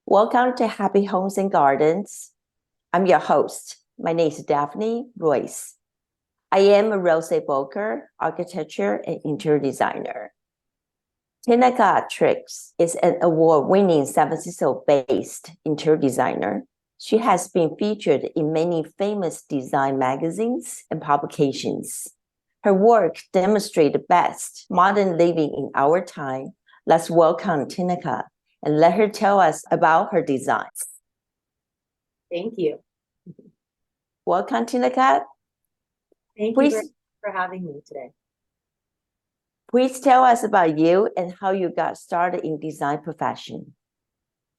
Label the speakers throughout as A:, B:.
A: Welcome to Happy Homes and Gardens. I'm your host. My name is Daphne Royse. I am a real estate broker, architecture, and interior designer. Tineke Triggs is an award-winning San Francisco-based interior designer. She has been featured in many famous design magazines and publications. Her work demonstrates the best modern living in our time. Let's welcome Tineke and let her tell us about her designs.
B: Thank you.
A: Welcome, Tineke.
B: Thank you for having me today.
A: Please tell us about you and how you got started in design profession.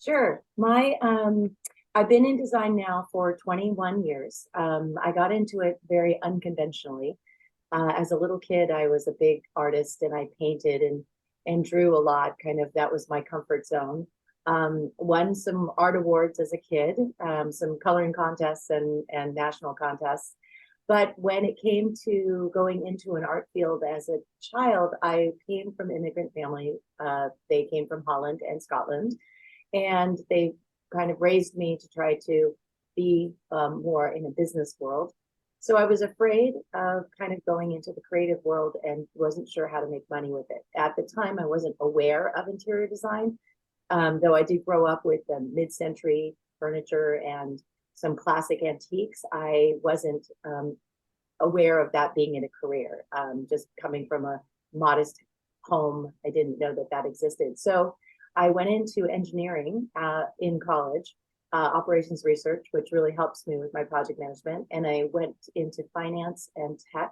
B: Sure. I've been in design now for 21 years. I got into it very unconventionally. As a little kid, I was a big artist and I painted and drew a lot. That was my comfort zone. Won some art awards as a kid, some coloring contests and national contests. But when it came to going into an art field as a child, I came from an immigrant family. They came from Holland and Scotland, and they kind of raised me to try to be more in a business world. So I was afraid of kind of going into the creative world and wasn't sure how to make money with it. At the time, I wasn't aware of interior design, though I did grow up with mid-century furniture and some classic antiques. I wasn't aware of that being in a career. Just coming from a modest home, I didn't know that existed. So I went into engineering in college, operations research, which really helps me with my project management. And I went into finance and tech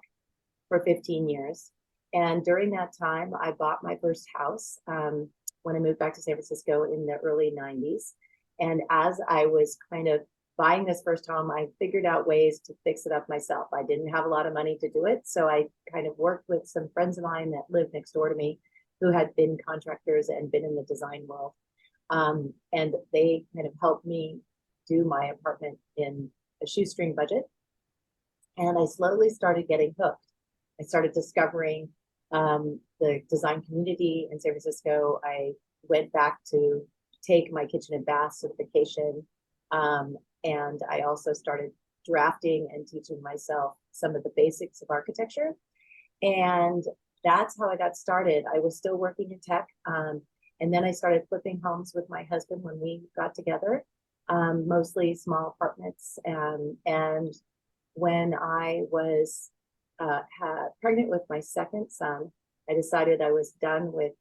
B: for 15 years. And during that time, I bought my first house when I moved back to San Francisco in the early 90s. And as I was kind of buying this first home, I figured out ways to fix it up myself. I didn't have a lot of money to do it. So I kind of worked with some friends of mine that lived next door to me who had been contractors and been in the design world. And they kind of helped me do my apartment in a shoestring budget. And I slowly started getting hooked. I started discovering the design community in San Francisco. I went back to take my kitchen and bath certification. And I also started drafting and teaching myself some of the basics of architecture. And that's how I got started. I was still working in tech. And then I started flipping homes with my husband when we got together, mostly small apartments. And when I was pregnant with my second son, I decided I was done with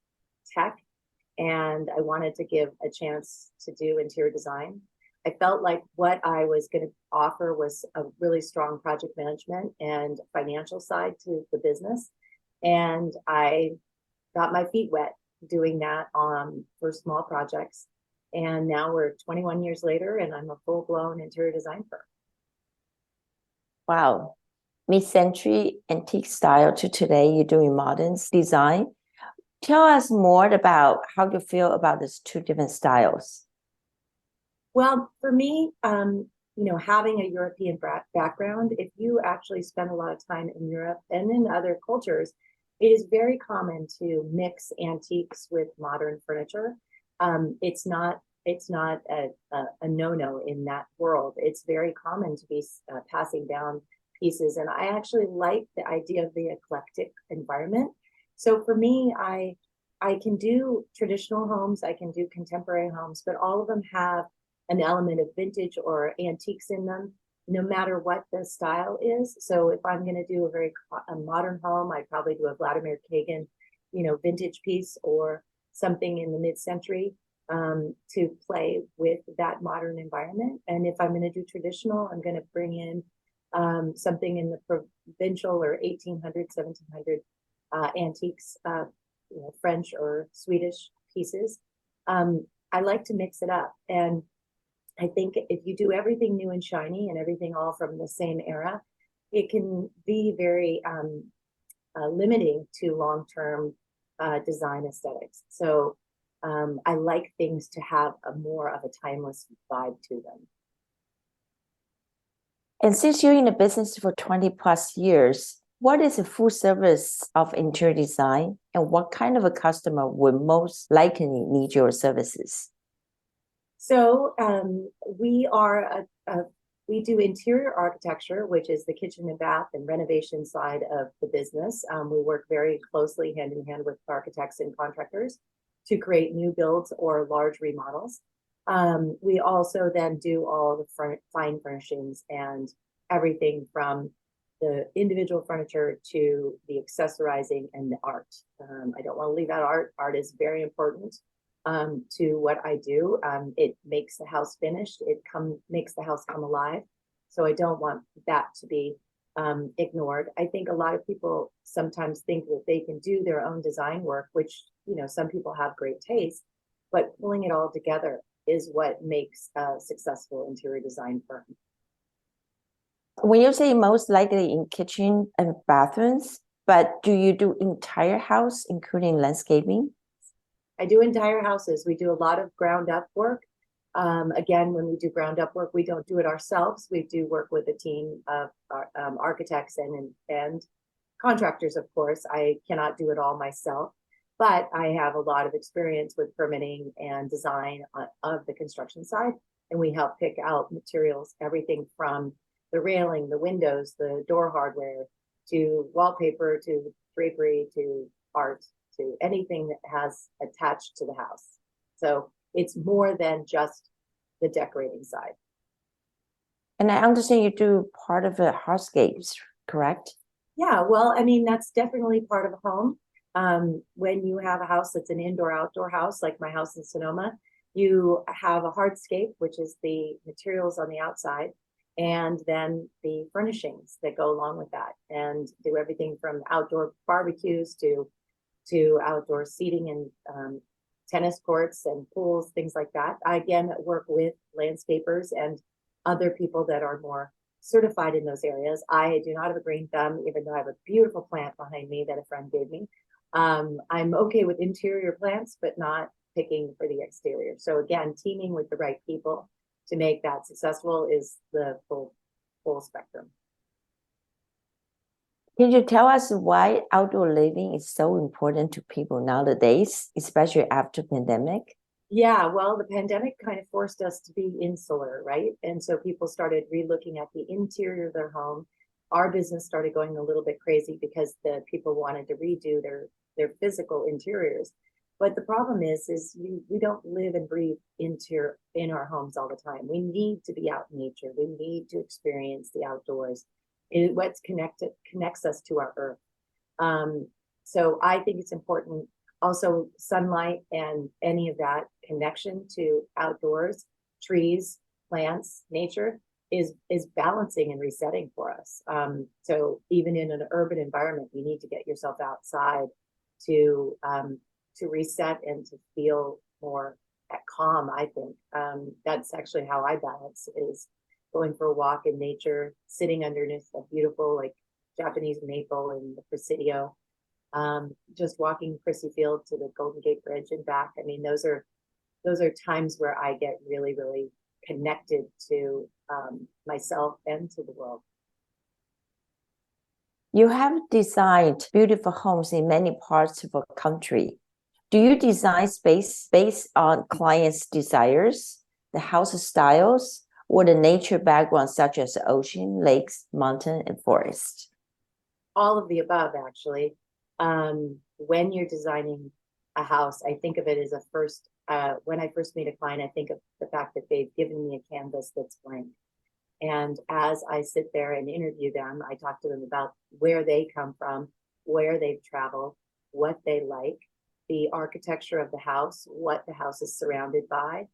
B: tech and I wanted to give a chance to do interior design. I felt like what I was going to offer was a really strong project management and financial side to the business. And I got my feet wet doing that for small projects. And now we're 21 years later and I'm a full-blown interior design firm.
A: Wow. Mid-century antique style to today, you're doing modern design. Tell us more about how you feel about these two different styles.
B: Well, for me, having a European background, if you actually spend a lot of time in Europe and in other cultures, it is very common to mix antiques with modern furniture. It's not a no-no in that world. It's very common to be passing down pieces. And I actually like the idea of the eclectic environment. So for me, I can do traditional homes, I can do contemporary homes, but all of them have an element of vintage or antiques in them, no matter what the style is. So if I'm going to do a modern home, I'd probably do a Vladimir Kagan, vintage piece or something in the mid-century to play with that modern environment. And if I'm going to do traditional, I'm going to bring in something in the provincial or 1800, 1700 antiques, French or Swedish pieces. I like to mix it up. And I think if you do everything new and shiny and everything all from the same era, it can be very limiting to long-term design aesthetics. So I like things to have more of a timeless vibe to them.
A: And since you're in the business for 20 plus years, What is the full service of interior design, and what kind of a customer would most likely need your services?
B: So we do interior architecture, which is the kitchen and bath and renovation side of the business. We work very closely hand in hand with architects and contractors to create new builds or large remodels. We also then do all the fine furnishings and everything from the individual furniture to the accessorizing and the art. I don't want to leave out art. Art is very important to what I do. It makes the house finished. It makes the house come alive. So I don't want that to be ignored. I think a lot of people sometimes think that they can do their own design work, which, some people have great taste, but pulling it all together is what makes a successful interior design firm.
A: When you say most likely in kitchen and bathrooms, but do you do entire house, including landscaping?
B: I do entire houses. We do a lot of ground up work. Again, when we do ground up work, we don't do it ourselves. We do work with a team of architects and contractors, of course. I cannot do it all myself, but I have a lot of experience with permitting and design of the construction side. And we help pick out materials, everything from the railing, the windows, the door hardware, to wallpaper, to drapery, to art, to anything that has attached to the house. So it's more than just the decorating side.
A: And I understand you do part of the hardscapes, correct?
B: Yeah, well, I mean, that's definitely part of a home. When you have a house that's an indoor-outdoor house, like my house in Sonoma, you have a hardscape, which is the materials on the outside, and then the furnishings that go along with that, and do everything from outdoor barbecues to outdoor seating and tennis courts and pools, things like that. I again work with landscapers and other people that are more certified in those areas. I do not have a green thumb, even though I have a beautiful plant behind me that a friend gave me. I'm okay with interior plants, but not picking for the exterior. So again, teaming with the right people to make that successful is the full spectrum.
A: Can you tell us why outdoor living is so important to people nowadays, especially after pandemic?
B: Yeah, well, the pandemic kind of forced us to be insular, right? And so people started relooking at the interior of their home. Our business started going a little bit crazy because the people wanted to redo their physical interiors. But the problem is we don't live and breathe in our homes all the time. We need to be out in nature. We need to experience the outdoors. What's connects us to our earth. So I think it's important. Also, sunlight and any of that connection to outdoors, trees, plants, nature is balancing and resetting for us. So even in an urban environment, you need to get yourself outside to reset and to feel more at calm. I think that's actually how I balance, is going for a walk in nature, sitting underneath a beautiful like Japanese maple in the Presidio. Just walking Prissy Field to the Golden Gate Bridge and back. I mean, those are times where I get really, really connected to myself and to the world.
A: You have designed beautiful homes in many parts of the country. Do you design space based on clients' desires, the house styles, or the nature background such as ocean, lakes, mountain, and forest?
B: All of the above, actually. When you're designing a house, I think of it as when I first meet a client, I think of the fact that they've given me a canvas that's blank. And as I sit there and interview them, I talk to them about where they come from, where they've traveled, what they like, the architecture of the house, what the house is surrounded by.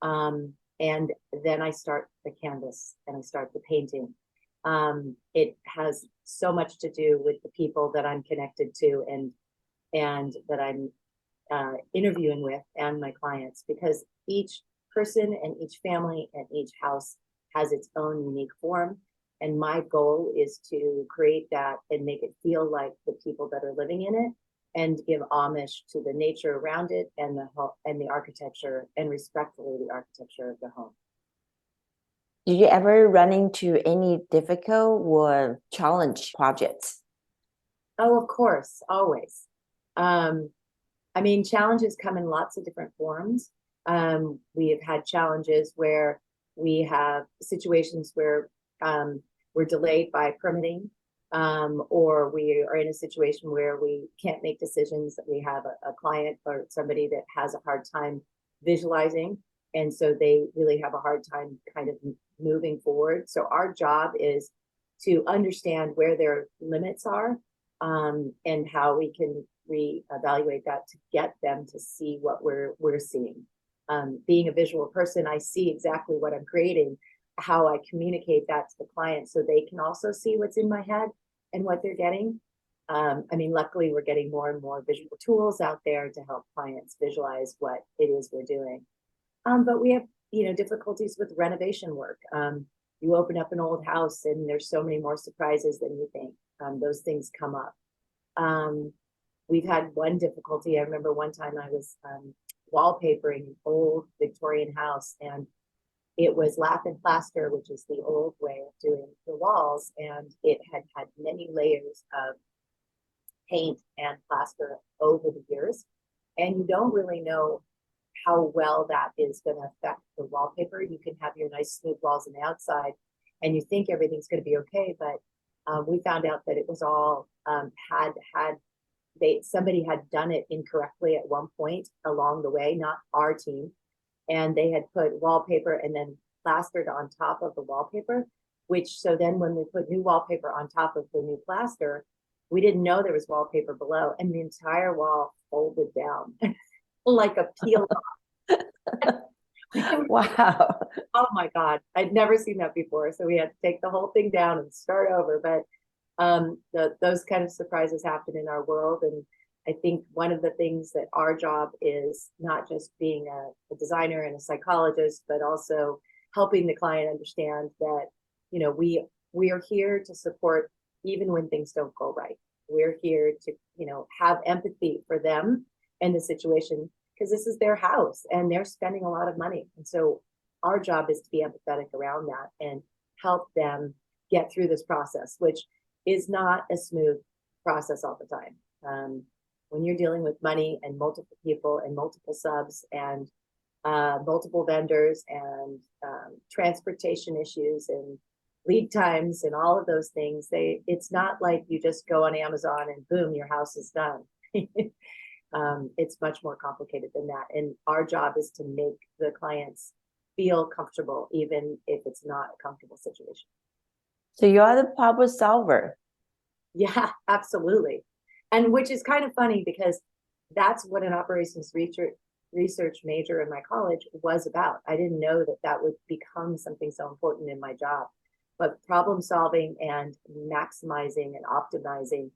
B: And then I start the canvas and I start the painting. It has so much to do with the people that I'm connected to and that I'm interviewing with and my clients, because each person and each family and each house has its own unique form. And my goal is to create that and make it feel like the people that are living in it, and give homage to the nature around it and the architecture, and respectfully the architecture of the home.
A: Did you ever run into any difficult or challenge projects?
B: Oh, of course, always. Um, I mean, challenges come in lots of different forms. We have had challenges where we have situations where we're delayed by permitting, or we are in a situation where we can't make decisions. We have a client or somebody that has a hard time visualizing, and so they really have a hard time kind of moving forward. So our job is to understand where their limits are, and how we can reevaluate that to get them to see what we're seeing. Being a visual person, I see exactly what I'm creating, how I communicate that to the client so they can also see what's in my head and what they're getting. I mean, luckily we're getting more and more visual tools out there to help clients visualize what it is we're doing. But we have, difficulties with renovation work. You open up an old house and there's so many more surprises than you think. Those things come up. Um, we've had one difficulty. I remember one time I was wallpapering an old Victorian house, and it was lath and plaster, which is the old way of doing the walls, and it had had many layers of paint and plaster over the years, and you don't really know how well that is going to affect the wallpaper. You can have your nice smooth walls on the outside, and you think everything's going to be okay, but we found out that it was all somebody had done it incorrectly at one point along the way, not our team, and they had put wallpaper and then plastered on top of the wallpaper, which so then when we put new wallpaper on top of the new plaster, we didn't know there was wallpaper below, and the entire wall folded down like a peel.
A: Wow.
B: Oh my God, I'd never seen that before. So we had to take the whole thing down and start over. But those kind of surprises happen in our world. And I think one of the things that our job is not just being a designer and a psychologist, but also helping the client understand that, we are here to support even when things don't go right. We're here to, have empathy for them and the situation, because this is their house and they're spending a lot of money. And so our job is to be empathetic around that and help them get through this process, which is not a smooth process all the time. When you're dealing with money and multiple people and multiple subs and multiple vendors and transportation issues and lead times and all of those things, it's not like you just go on Amazon and boom, your house is done. It's much more complicated than that. And our job is to make the clients feel comfortable, even if it's not a comfortable situation.
A: So you are the problem solver.
B: Yeah, absolutely. And which is kind of funny because that's what an operations research major in my college was about. I didn't know that that would become something so important in my job, but problem solving and maximizing and optimizing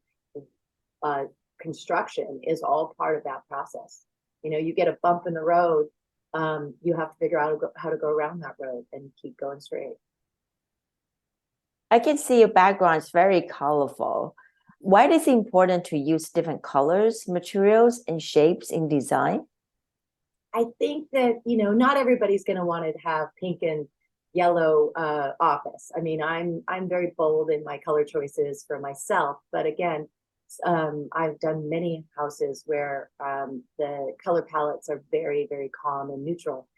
B: construction is all part of that process. You get a bump in the road, you have to figure out how to go around that road and keep going straight.
A: I can see your background is very colorful. Why is it important to use different colors, materials, and shapes in design?
B: I think that, not everybody's going to want to have pink and yellow office. I mean, I'm very bold in my color choices for myself, but again, I've done many houses where the color palettes are very, very calm and neutral.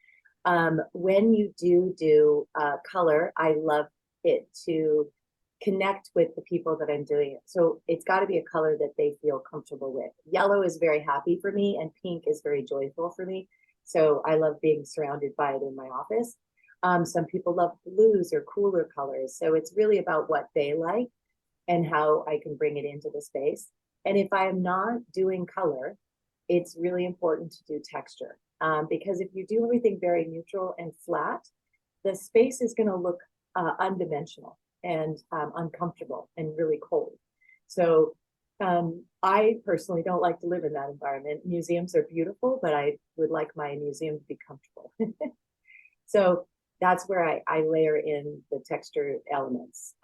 B: When you do color, I love it to connect with the people that I'm doing it. So it's got to be a color that they feel comfortable with. Yellow is very happy for me, and pink is very joyful for me. So I love being surrounded by it in my office. Some people love blues or cooler colors. So it's really about what they like and how I can bring it into the space. And if I am not doing color, it's really important to do texture. Because if you do everything very neutral and flat, the space is going to look undimensional and uncomfortable and really cold. So I personally don't like to live in that environment. Museums are beautiful, but I would like my museum to be comfortable. So that's where I layer in the texture elements.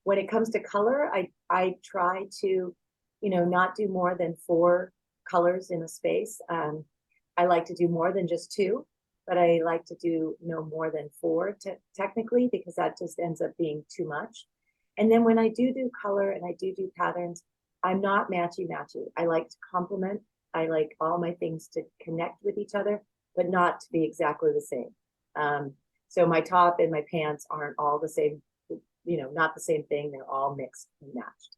B: When it comes to color, I try to, not do more than 4 colors in a space. I like to do more than just 2, but I like to do no more than 4 technically, because that just ends up being too much. And then when I do color and I do patterns, I'm not matchy-matchy. I like to complement. I like all my things to connect with each other, but not to be exactly the same. So my top and my pants aren't all the same, not the same thing. They're all mixed and matched.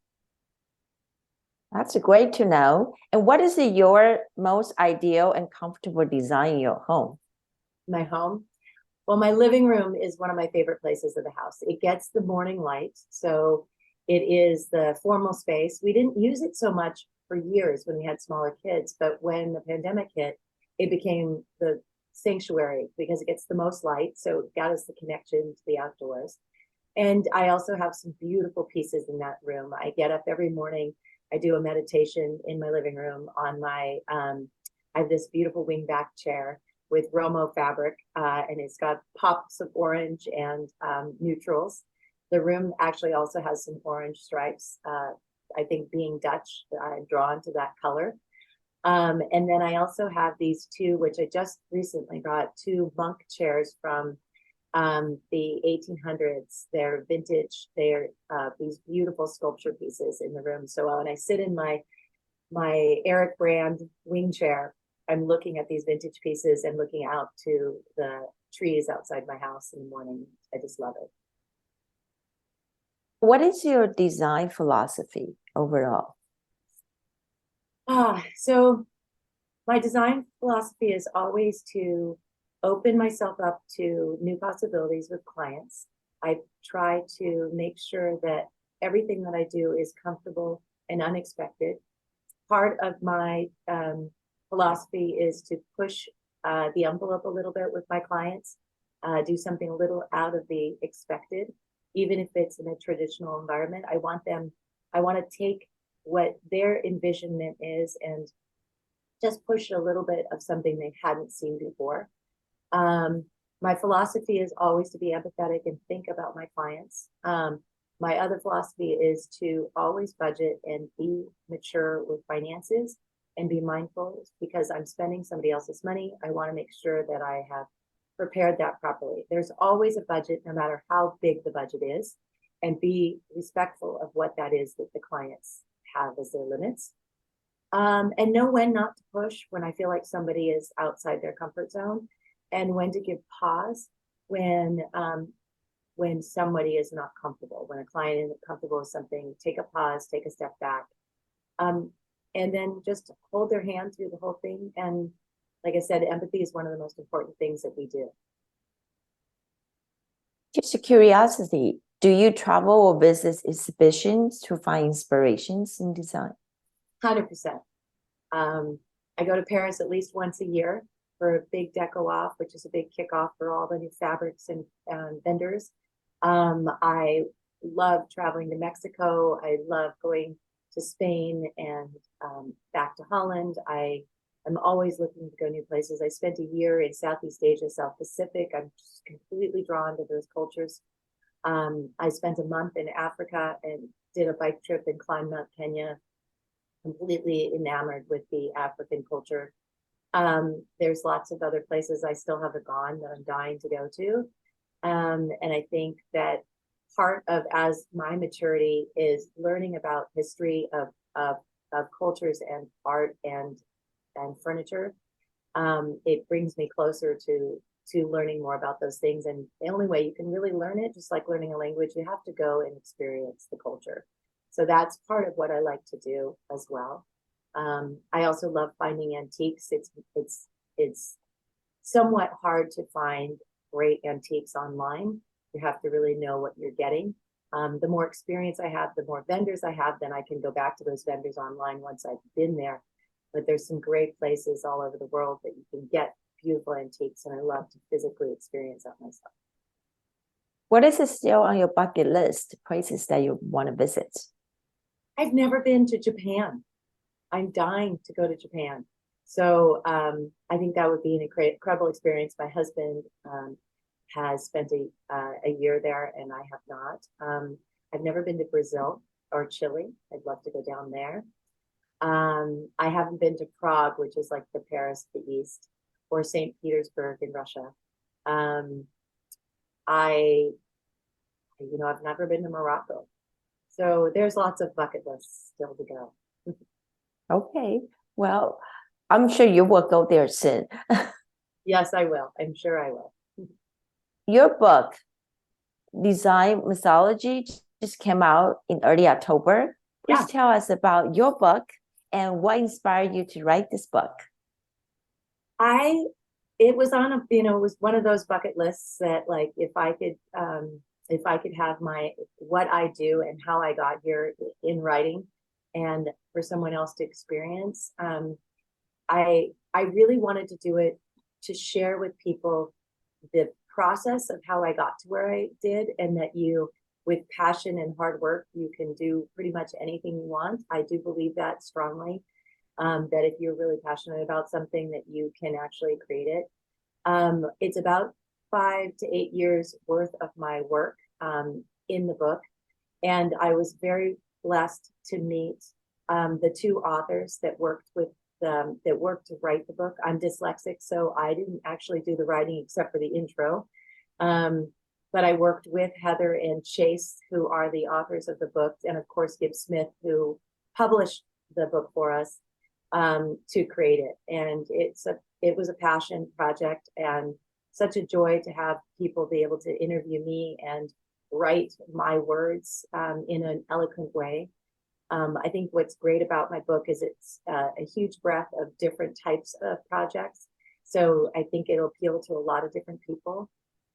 A: That's great to know. And what is your most ideal and comfortable design in your home?
B: My home? Well, my living room is one of my favorite places of the house. It gets the morning light, so it is the formal space. We didn't use it so much for years when we had smaller kids, but when the pandemic hit, it became the sanctuary because it gets the most light, so it got us the connection to the outdoors. And I also have some beautiful pieces in that room. I get up every morning, I do a meditation in my living room on I have this beautiful wingback chair with Romo fabric, and it's got pops of orange and neutrals. The room actually also has some orange stripes. I think being Dutch, I'm drawn to that color. And then I also have these two, which I just recently got, two monk chairs from the 1800s. They're vintage. They're these beautiful sculpture pieces in the room. So when I sit in my Eric brand wing chair, I'm looking at these vintage pieces and looking out to the trees outside my house in the morning. I just love it.
A: What is your design philosophy overall?
B: So my design philosophy is always to open myself up to new possibilities with clients. I try to make sure that everything that I do is comfortable and unexpected. Part of my philosophy is to push the envelope a little bit with my clients, do something a little out of the expected, even if it's in a traditional environment. I want to take what their envisionment is and just push a little bit of something they hadn't seen before. My philosophy is always to be empathetic and think about my clients. My other philosophy is to always budget and be mature with finances and be mindful, because I'm spending somebody else's money. I want to make sure that I have prepared that properly. There's always a budget, no matter how big the budget is, and be respectful of what that is that the clients have as their limits. And know when not to push when I feel like somebody is outside their comfort zone, and when to give pause when somebody is not comfortable. When a client isn't comfortable with something, take a pause, take a step back, and then just hold their hand through the whole thing. And like I said, empathy is one of the most important things that we do.
A: Just a curiosity, do you travel or visit exhibitions to find inspirations in design?
B: 100%. I go to Paris at least once a year for a big deco off, which is a big kickoff for all the new fabrics and vendors. I love traveling to Mexico. I love going to Spain and back to Holland. I'm always looking to go new places. I spent a year in Southeast Asia, South Pacific. I'm just completely drawn to those cultures. I spent a month in Africa and did a bike trip and climbed Mount Kenya, completely enamored with the African culture. There's lots of other places I still haven't gone that I'm dying to go to. And I think that part of as my maturity is learning about history of cultures and art and furniture. It brings me closer to learning more about those things. And the only way you can really learn it, just like learning a language, you have to go and experience the culture. So that's part of what I like to do as well. I also love finding antiques. It's somewhat hard to find great antiques online. You have to really know what you're getting. The more experience I have, the more vendors I have, then I can go back to those vendors online once I've been there. But there's some great places all over the world that you can get beautiful antiques, and I love to physically experience that myself.
A: What is still on your bucket list, places that you want to visit?
B: I've never been to Japan. I'm dying to go to Japan. So I think that would be an incredible experience. My husband has spent a year there, and I have not. I've never been to Brazil or Chile. I'd love to go down there. I haven't been to Prague, which is like the Paris of the East, or St. Petersburg in Russia. I've never been to Morocco. So there's lots of bucket lists still to go.
A: Okay. Well, I'm sure you will go there soon.
B: Yes, I will. I'm sure I will.
A: Your book, Design Mythology, just came out in early October. Please
B: Yeah.
A: tell us about your book and what inspired you to write this book.
B: It was on a, it was one of those bucket lists that, like, if I could have what I do and how I got here in writing and for someone else to experience, I really wanted to do it to share with people the process of how I got to where I did, and that with passion and hard work, you can do pretty much anything you want. I do believe that strongly, that if you're really passionate about something, that you can actually create it. It's about 5 to 8 years worth of my work in the book. And I was very blessed to meet the two authors that worked to write the book. I'm dyslexic, so I didn't actually do the writing except for the intro. But I worked with Heather and Chase, who are the authors of the book, and of course Gibb Smith, who published the book for us, to create it. And it was a passion project, and such a joy to have people be able to interview me and write my words in an eloquent way. I think what's great about my book is it's a huge breadth of different types of projects. So I think it'll appeal to a lot of different people.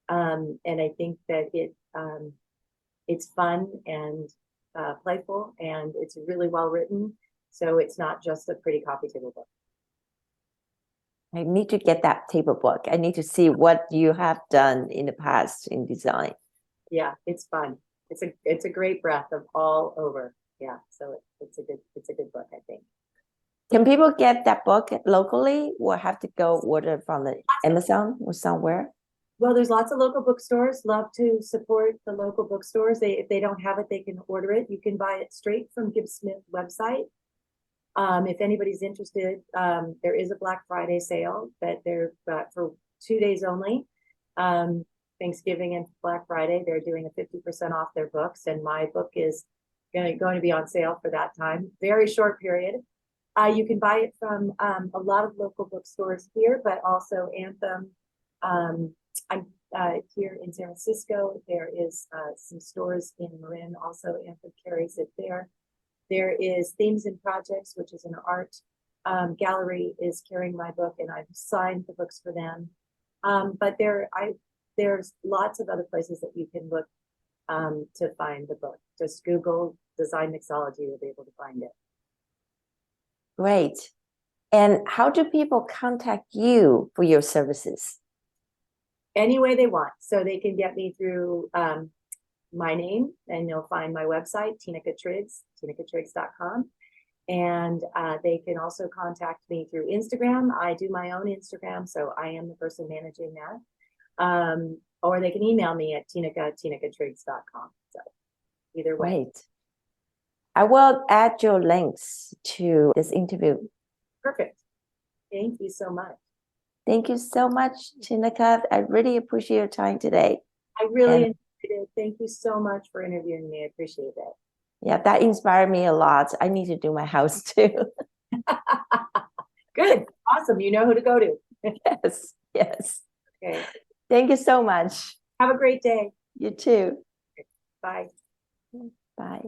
B: And I think that it's fun and playful, and it's really well written. So it's not just a pretty coffee table book.
A: I need to get that table book. I need to see what you have done in the past in design.
B: Yeah, it's fun. It's a great breadth of all over. Yeah, so it's a good book, I think.
A: Can people get that book locally, or have to go order from the Amazon or somewhere?
B: Well, there's lots of local bookstores. Love to support the local bookstores. If they don't have it, they can order it. You can buy it straight from Gibb Smith website. If anybody's interested, there is a Black Friday sale that they're for 2 days only. Thanksgiving and Black Friday, they're doing a 50% off their books, and my book is going to be on sale for that time. Very short period. You can buy it from a lot of local bookstores here, but also Anthem. I'm here in San Francisco. There is some stores in Marin. Also, Anthem carries it there. There is Themes and Projects, which is an art gallery, is carrying my book, and I've signed the books for them. But there's lots of other places that you can look to find the book. Just Google Design Mixology, you'll be able to find it.
A: Great. And how do people contact you for your services?
B: Any way they want. So they can get me through my name, and they'll find my website, Tineke Triggs, TinekeTriggs.com. And they can also contact me through Instagram. I do my own Instagram, so I am the person managing that. Or they can email me at TinekeTriggs.com. So either way.
A: Great. I will add your links to this interview.
B: Perfect. Thank you so much.
A: Thank you so much, Tineke. I really appreciate your time today.
B: I really enjoyed it. Thank you so much for interviewing me. I appreciate it.
A: Yeah, that inspired me a lot. I need to do my house too.
B: Good. Awesome. You know who to go to.
A: Yes.
B: Okay.
A: Thank you so much.
B: Have a great day.
A: You too.
B: Bye.
A: Bye.